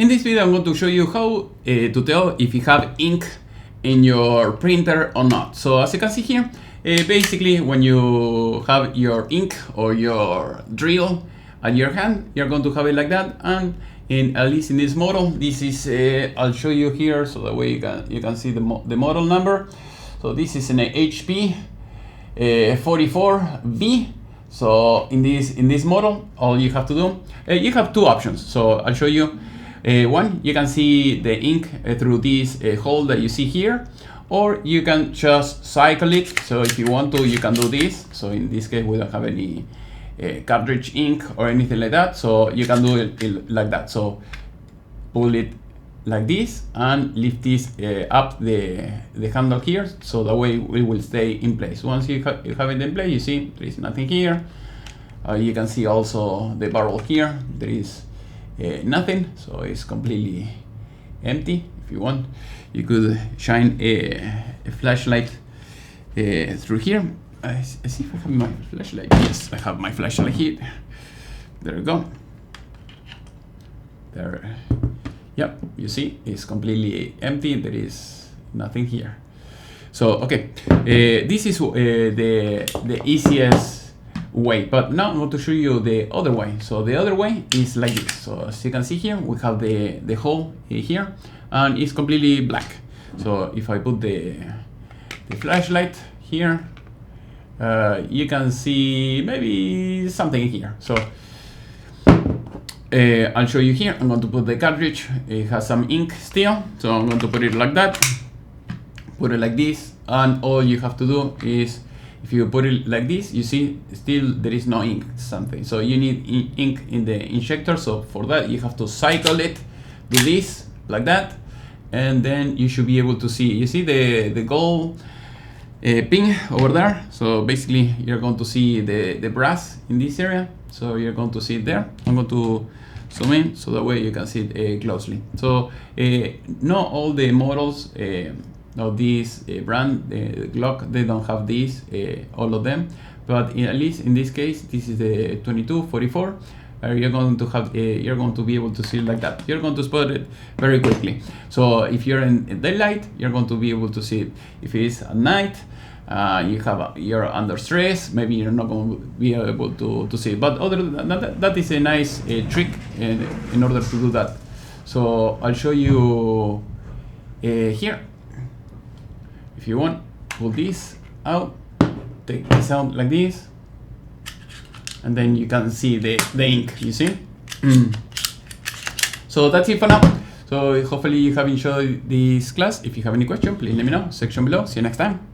In this video I'm going to show you how to tell if you have ink in your printer or not. So as you can see here, basically when you have your ink or your drill at your hand, you're going to have it like that. And at least in this model, this is I'll show you here so that way you can see the model number. So this is an HP 44V. So in this model, all you have to do, you have two options. So I'll show you. One, you can see the ink through this hole that you see here, or you can just cycle it. So if you want to, you can do this. So in this case, we don't have any cartridge ink or anything like that. So you can do it like that. So pull it like this and lift this up the handle here. So that way it will stay in place. Once you have it in place, you see there is nothing here. You can see also the barrel here. There is nothing, so it's completely empty. If you want, you could shine a flashlight through here. I see if I have my flashlight. Yes, I have my flashlight here. There we go. There. Yep, you see it's completely empty. There is nothing here. So okay, this is the easiest way, but now I'm going to show you the other way. So the other way is like this. So as you can see here, we have the hole here, and it's completely black. So if I put the flashlight here, you can see maybe something here. So I'll show you here. I'm going to put the cartridge. It has some ink still, so I'm going to put it like that, put it like this, and all you have to do is, if you put it like this, you see still there is no ink, something. So you need ink in the injector. So for that you have to cycle it, do this like that, and then you should be able to see. You see the gold pin over there. So basically you're going to see the brass in this area. So you're going to see it there. I'm going to zoom in so that way you can see it closely. So not all the models of this brand, Glock, they don't have these, all of them, but at least in this case, this is the 2244. You're going to have, you're going to be able to see it like that. You're going to spot it very quickly. So if you're in daylight, you're going to be able to see it. If it's at night, you're under stress, maybe you're not going to be able to see it. But other than that, that is a nice trick in order to do that. So I'll show you here. If you want, pull this out, take this out like this, and then you can see the ink, you see? So that's it for now. So hopefully you have enjoyed this class. If you have any question, please let me know, section below. See you next time.